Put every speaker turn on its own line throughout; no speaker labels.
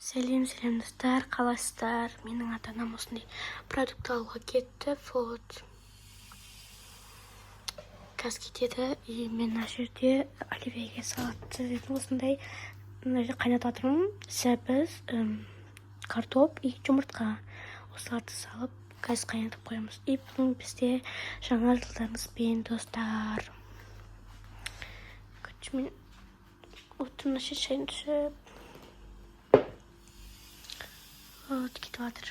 Сәлем достар, қалайсыздар? Менің ата-анам осындай продукт алуға кетті. Вот. Қазір кетеді. И мен мына жерде оливьеге салатты осындай қайнатып жатырмын. Сәбіз, картоп и жұмыртқа. Осыларды салып, қазір қайнатып қоямыз. И бүгін бізде жаңа жылдарыңызбен, достар. Мен отымна шайын түсіп. Вот, кетіп жатыр.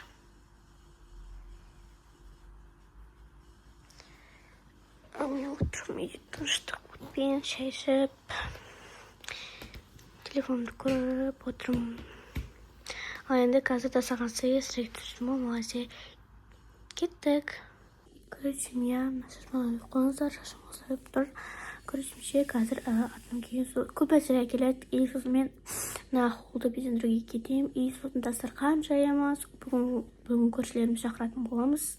Мен отырмын, тыныштықпен шай ішіп, телефонды көріп отырмын. Ал енді қазір дастархан сыйып түсірмін, малайзия кеттік. Короче, мен қойыңыздар, шашым ұзарып тұр. Короче, қазір атым кейін көп әсер келеді. И сосын мен холды безендіруге кетем. И сосын дастархан жаямыз. Бүгін көршілеріміз шақыратын боламыз.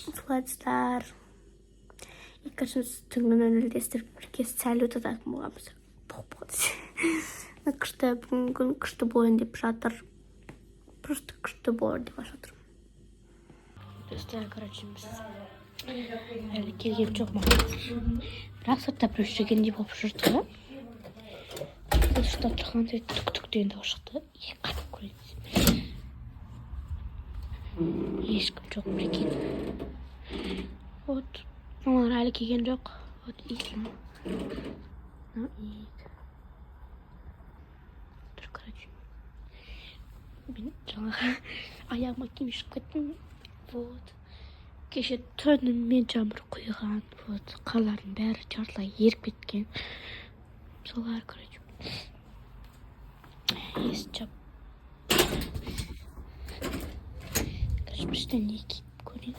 Солайдыстар. И короче, түнгі нөлдестіріп бірге сәлют ататын боламыз. Бүгін күшті болайын деп жатыр. Просто күшті болайын деп жатыр. Достар, короче, әлі келген жоқ маған. Бірақ сыртта біреу жүргендей болып жүрді. Ұштап тұрған түк деген дауыс шықты. Қарап көрейін. Ешкім жоқ, прикинь. Вот, мамалар әлі келген жоқ. Вот, итім. Тұр, короче. Мен жаңағы аяғыма киім ішіп кеттім. Вот. Кеше түнімен жамыр құйған. Вот, қарлардың бәрі жартылай еріп кеткен. Солар, короче. Естіп. Короче, біршті не киіп көрейін.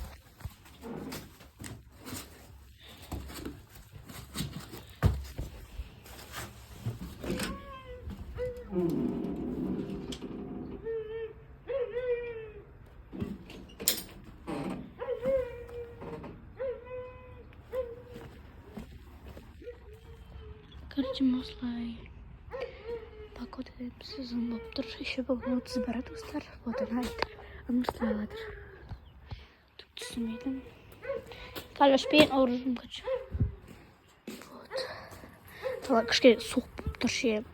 Короче, осылай погода сезон болып тұр. Еще бүгін 30 барады, достар. Вот она ұмырсылай аладыр. Түк түсінмейдім. Қалашпен ауырырым, короче. Вот. Тала кішке суық болып тұр ше.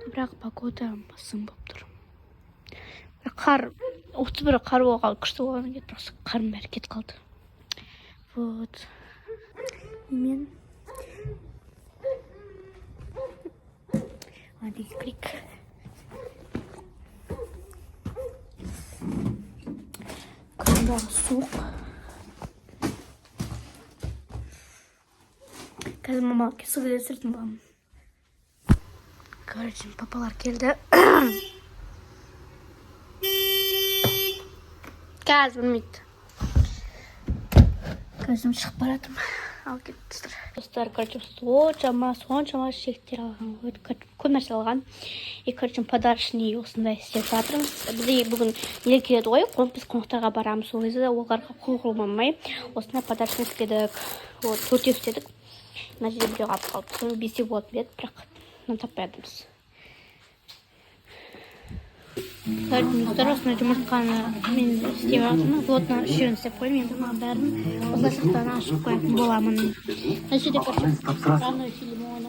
Бірақ погода басым болып тұр. Қар, 31 қар болған, күшті болған кет, бірақ қарым бәрі кетіп қалды. Вот. Мен Hadi klik. Kandan soğuk. Қазір мама суды сыртын боламын. Короче, папалар келді. Қазір білмейді. Көзім шығып баратым. Ал кеттістір. Достар, короче, соншама шектер алған. Көп нәрсе алған. И, короче, подарочный осындай істеп жатырмыз. Бізде бүгін ел келеді ғой, біз қонақтарға барамыз. Ол кезде оларға құл болмай. Осындай подарочный істедік. Вот, 4 істедік. Мына жерде біреу алып қалды. Соны 5 болатын еді, бірақ таппай жатырмыз. Достар, осындай жұмыртқаны мен істеп жатырмын. Вот, үшеуін істеп қойдым. Енді маған бәрін осылай сырттан ашып қоятын боламын. Мына жерде раной лимон.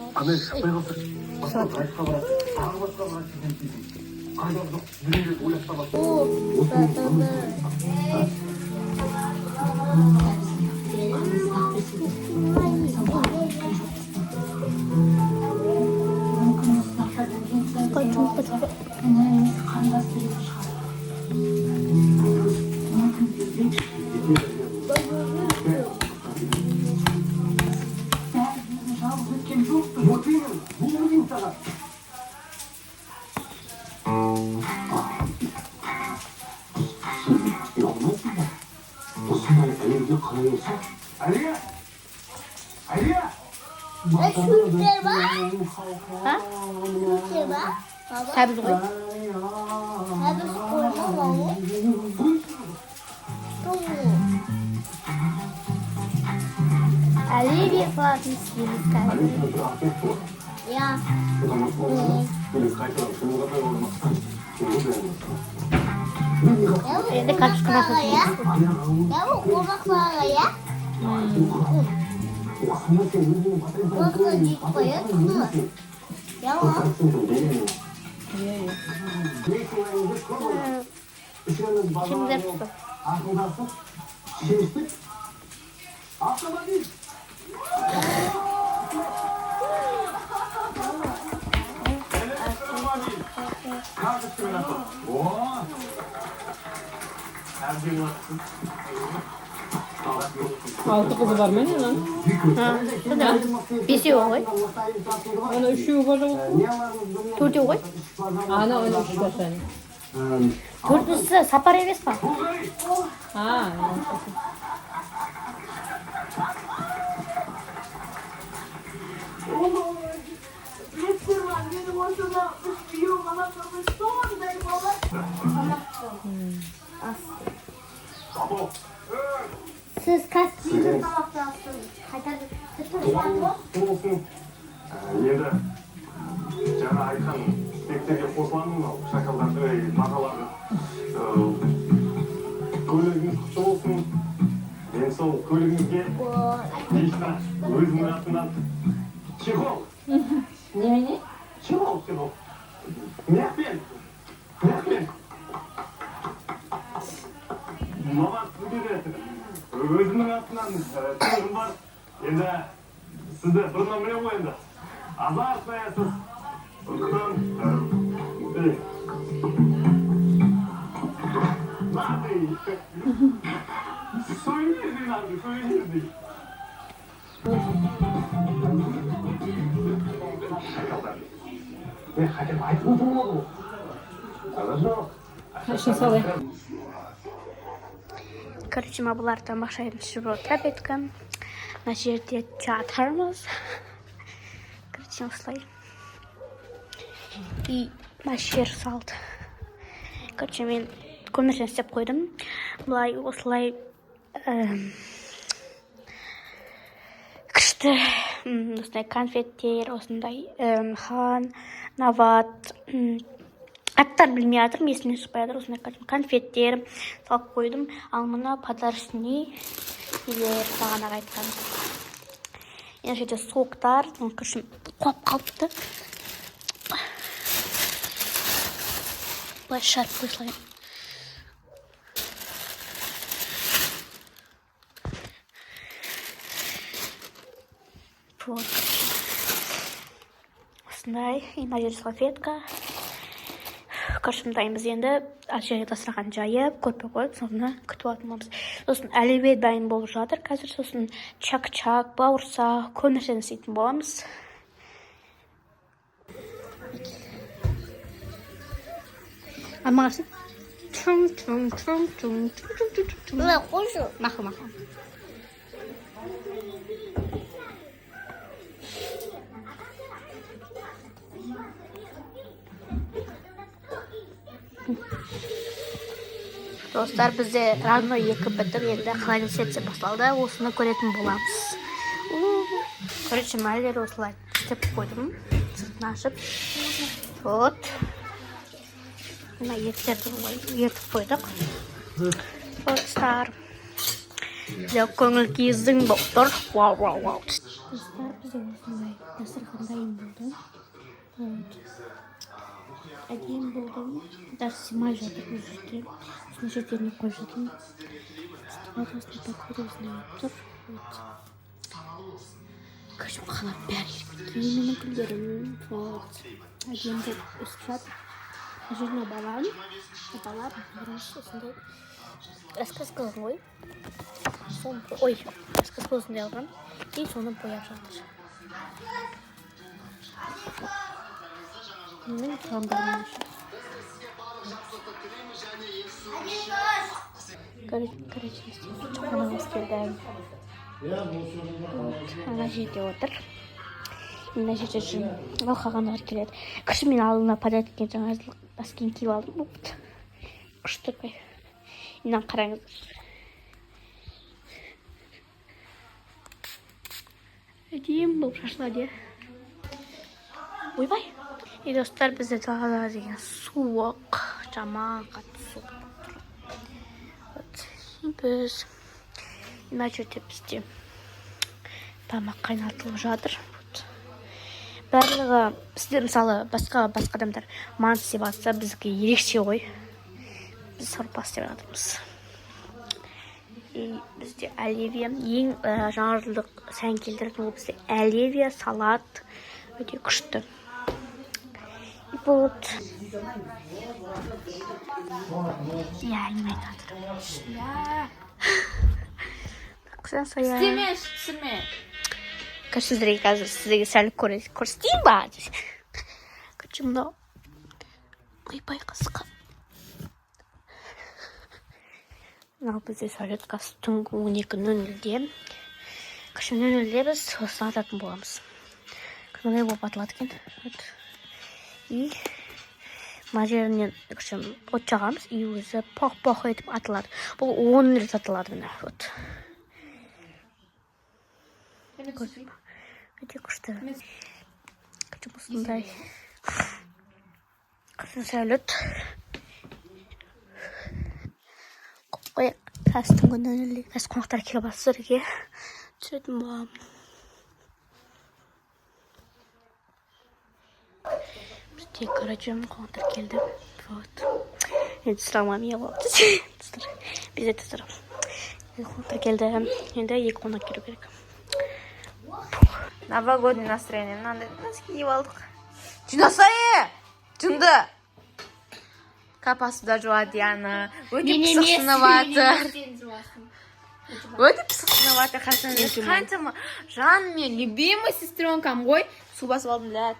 Сәбіз ғой.
Сәбіз қойма бауы. Оливье салатын істейміз қазір. Ja.
Endi kartoshka
ya? Ya bu qo'rq ya? Nasıl dik koyuyor? Ya mı?
Şimdi yapsın.
Altı kızı var mı lan?
Ha, şurada. Besiyor koy.
Ana üçü var o.
Төртеу ғой.
Ana öyle üç var senin.
Төртіншісі сапар емес па?
Ha.
Siz kaç yıldır tamamlarsınız?
Енді жаңа айтқан тектерге қосыламын мынау шакалдарды мағаларды көлігіңіз құтты болсын. Мен сол көлігіңізге лично өзімнің атымнан чехол.
Ne?
Чехол. Мекпен. Маған сізге өзімнің атымнан сыйлығым бар. Енді сізді бұрыннан білемін ғой енді. Азар саясыз. Сондықтан сөйлердей. Мен хотя бы айтып отырмын ғой. Хорошо.
Kaşın salı.
Короче, мы бұлар тамаша ішіп отыр. Мына жерде жатырмыз. Короче, осылай. И мына жер салды. Короче, мен көмірден істеп қойдым. Бұлай осылай күшті осындай конфеттер, осындай хан, нават, аттарын білмей жатырмын, есімнен шықпай жатыр. Осындай конфеттер салып қойдым. Ал мына подарочный нелер бағана айтқан. Енді жерде соқтар, күшім қоп қалыпты. Былай шарп қойсылайын. Вот. Осындай, мына жерде салфетка. Қыршымдаймыз енді, жерге дастархан жайып, көрпе қойып, соны күтіп атымыз. Сосын әлібе дайын болып жатыр қазір. Сосын чак-чак, бауырсақ, көмірден істейтін боламыз. Амағасын.
Мына қойшы.
Мақы. Достар, бізде рано екі бітіп, енді қалай сетсе басталды, осыны көретін боламыз. Короче, мәлдер осылай істеп қойдым, сыртын ашып. Вот. Мына еттерді ертіп қойдық. Достар, көңіл кездің болып тұр. Вау. Достар, бізде осындай дастархан дайын болды. Әдейін болдым. Даже снимай жатыр бұл жерде. Осыны жердеріне қойып жатырмын. Осындай покрывный тұр. Короче, қалап бәрі еркеткен. Менің гүлдерім. Әдейін болып өсіп жатыр. Жеріне балам. Балар осындай раскраска ғой. Ой, раскраска осындай алған. И соны бояп жатыр. Мен қандырмын. Короче, чоқанамыз келді. Ана жерде отыр. Мына жерде жүрмін. Ал қағандар келеді. Күші мен алдына подарок еткен жаңа носкин киіп алдым. Күшті қой. Мынаны қараңыздар. Әдейім болып шашылады. Ойбай. И достар бізде далада деген суық, жаман қатты суық. Біз мына жерде бізде тамақ қайнатылып жатыр. Барлығы бізде мысалы басқа адамдар манты деп жатса, бізге ерекше ғой. Біз сорпа деп жатырмыз. Бізде оливья, ең жаңа жылдық сән келтіретін ол бізде оливья, салат өте күшті. Вот. Я не знаю.
Түсірме.
Сіздерге қазір сіздерге сәл көрсетейін ба? Короче, мынау ойбай қысқа. Мынау бізде сәулеткасы түнгі 12:00-де. Короче, 00:00-де біз сосын ататын боламыз. Мындай болып атылады екен. И мына жерінен от жағамыз, и өзі поқ-поқ етіп атылады. Бұл 10 рет атылады мына. Өте күшті. Осындай қырсын сәулет. Қойық қазір түнгі 00:00-де қазір қонақтар келіп сіздерге түсіретін боламын. Бізде, короче, қонақтар келді. Енді сұрамам, не болды. Бізде түсірім. Қонақтар келді. Енді 2 қонақ келу керек.
Новогодний настроение. Мынандай носки киіп алдық. Жинасай! Жынды! Капасы жуады яны. Өте пысықсынываты. Өте пысықсынываты. Қаншама жан мен любимый сестренкам ғой. Су басып алдым, блядь.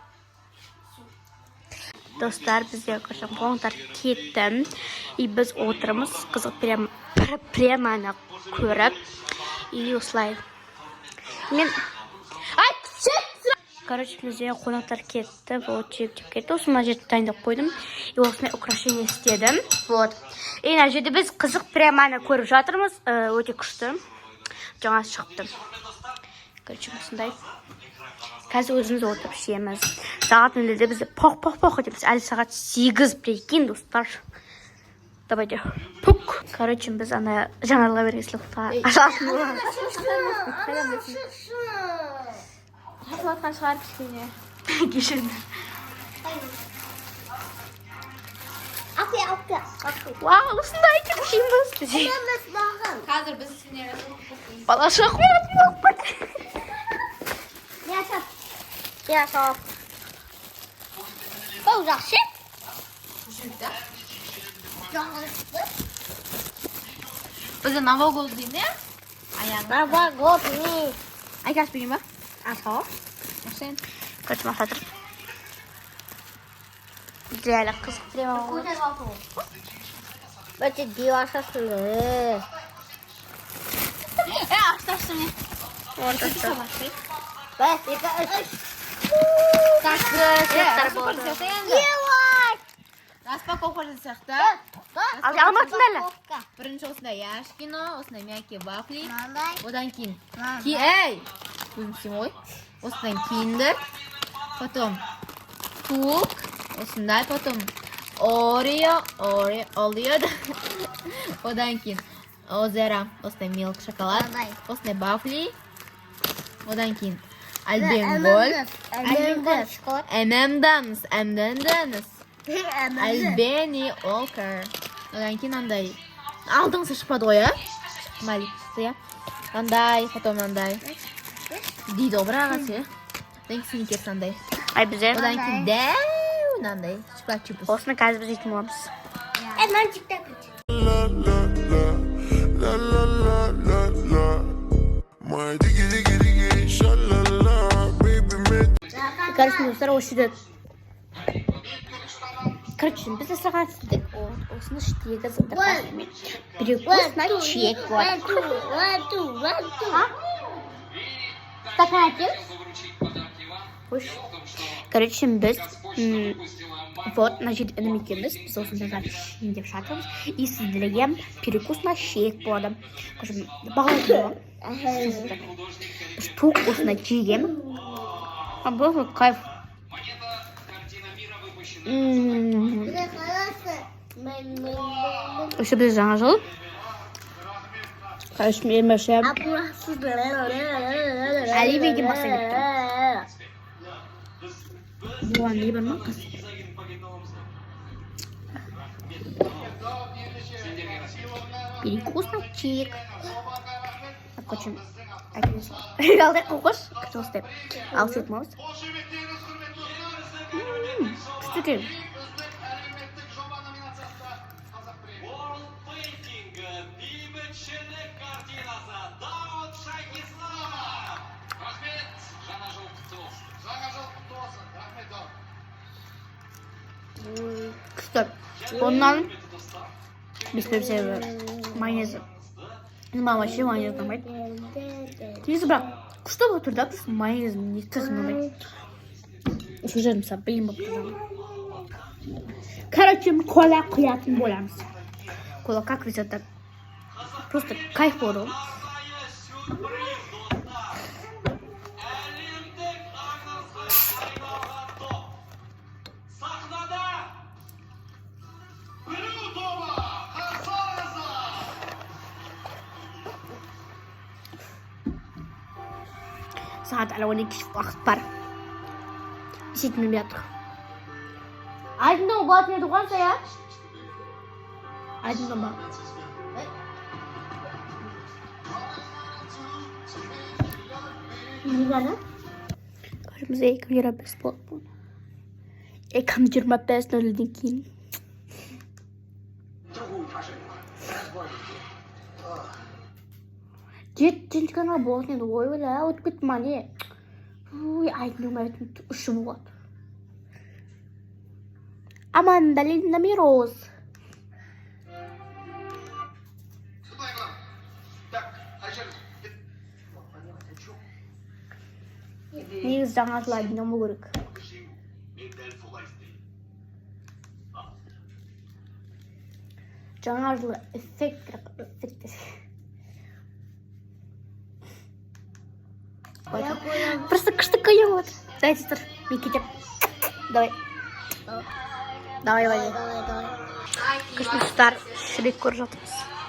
Достар, бізде қонақтар кетті. И біз отырмыз. Қызық преманы көріп. И осылай. Короче, бізде қонақтар кетті. Вот, жеп кетті. Осы мына жерді дайындап қойдым. И осындай украшение істедім. Вот. И мына жерде біз қызық преманы көріп жатырмыз. Өте күшті. Жаңа шықты. Короче, осындай. Қазір өзіміз отырып ішеміз. Сағат 00:де бізде поқ етеміз. Әлі сағат 8, прикинь, достар. Давайте. Пук. Короче, біз ана жанарыға бергесілікті ашатын боламыз.
Қасылатқан шығар кішкене.
Кешіріңдер.
Апя.
Вау, осындай кешіміз.
Қазір біз сенер.
Балаша қонатын болып.
Я сап. Бұл жақсы.
Бізде новогодний не? Аяғын.
Новогодний.
Айкаш берейін ба?
Асау.
Машин.
Короче, мақсатыр. Реально қызық према ғой.
Өте девашасың.
Аштаршы не?
Ортасы.
Сеттер болды.
Распаковка жасақты.
Алматында әлі.
Бірінші осындай яшкино, осындай мягкий вафли.
Мандай.
Одан кейін. Эй! Өзімсің ой. Осыдан киндер. Потом тук. Осындай. Потом Орео. Одан кейін Озера. Осындай милк шоколад. Осындай вафли. Одан кейін Альбен Голд. ММ'дамыз. Альбени Олкер. Одан кейін андай. Алдыңсы шықпады ғой, Шықпымайды, шықты, Андай, потом андай. Дейді ғой, бірақ ағасы, Одан кейін сникерс андай.
Ай, бізе.
Одан кейін дәу, андай. Шоколад чипус.
Осыны қазір біз етін боламыз.
Мен тиктеп өтем.
Короче, достар, осы үйде. Короче, біз саған істедік. Осыны іштегі заттармен. Перекусна чек.
Стакан әтем?
Короче, біз вот, мына жерде інім екенбіз. Біз осында ішейін деп жатырмыз. И сіздерге перекусна шек болады. Короче, бағалайды. Біз тоқ осында жеген. Бұл кайф. Осы біз жаңа жыл. Karışım yemeşem. Ali Bey'in basa gittim. Bu an iyi barmak kız. Перекусочек. Откочим. Kaldık kokuş. Kıçıl step. Al süt mouse. Küçüküm. Küçük. Ondan biz de bir şey var. Mayonez. Mama şey mayonez demek. Teyze bırak. Küçük otur da biz mayonez ne tısmı. Şu canım sabıyım bakıyorum. Короче, кола куятын боламыз. Кола как везет так. Просто кайф болды. Saat على وني كشف أخبار. نسيت من بيطرق. عندنا باطنة دخان سيا. عندنا ما. Ini mana? Kalau saya kira baseball pun. Kan jerma best nol dikin. Jet kana boss ne doy wala utkut mani. Uy ay numat ushwat. Amanda Linda Miros. News jangan lagi nomor buruk. Jangan efek. Просто что-то вот. Дайте стар, Никита. Давай. Давай. Космостар шрик куржат.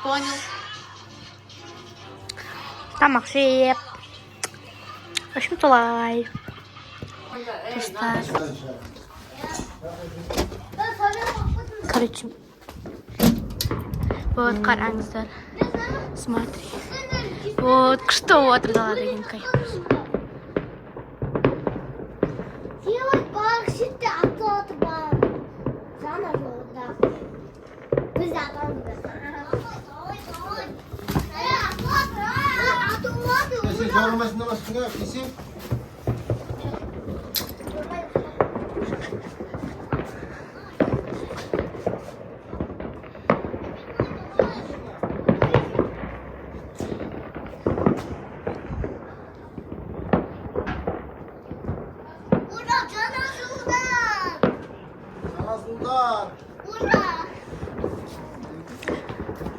Понял.
Там ахшеп. В общем, лай. Короче. Вот карангстар. Смотри. Вот что вот родила дагенькой.
Yorulmasından başka kesin.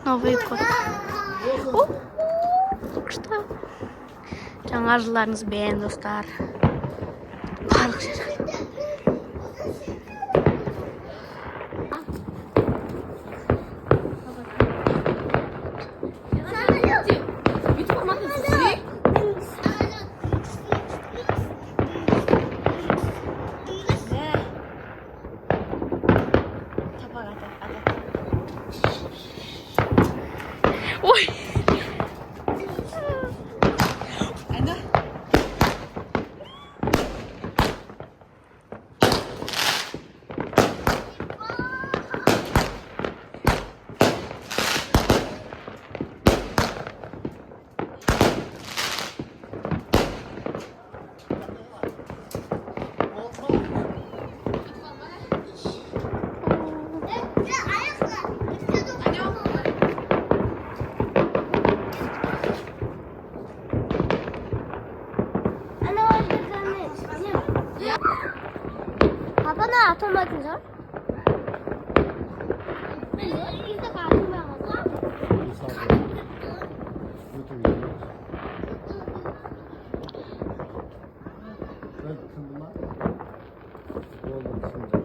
Новый год. Что? Жаңа жылдарыңызбен достар. Барлық жер. Ой.
바바나 토마토 전?
Ben kıldıma. Oldu şimdi.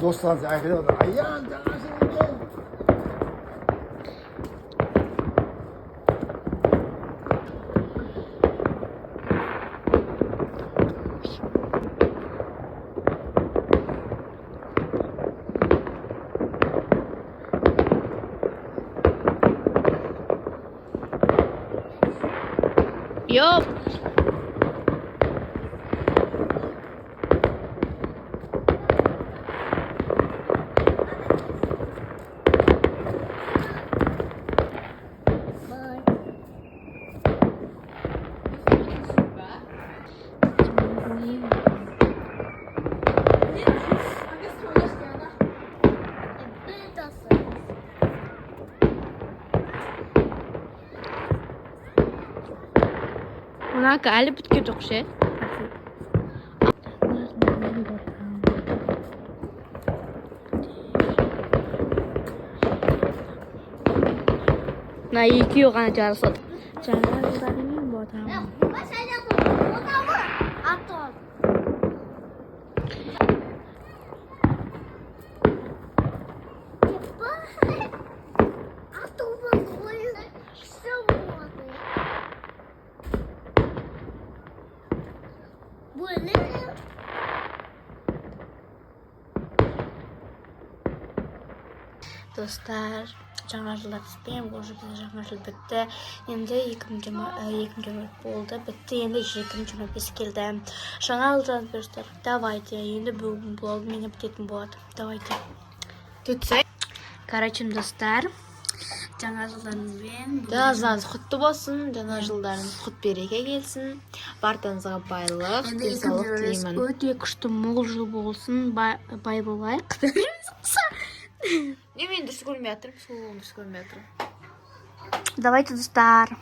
достарыңызға айтып отыр. Аян, жаңа жыл екен.
Yo'q. Unaqa әлі бүткен жоқ ше. Мына екеуі ғана жарысады. Жаңа жылдарымен ботам. Достар, жаңа жылда түспеймін, уже бізде жаңа жыл бітті. Енді 2020 болды, бітті, енді 2025 келді. Жаңа жылдан достар, давайте, енді бүгін блог мені бітетін болады. Давайте.
Түтсай.
Короче, достар, жаңа жылдарыңызбен.
Жазаңыз құтты болсын, жаңа жылдарыңыз құт береке келсін. Бартыңызға байлық, денсаулық тілеймін.
Өте күшті мол жыл болсын, бай болайық.
Не, мен дұрыс көрмей жатырмын, сұлуым дұрыс көрмей жатырмын.
Давайте, достар.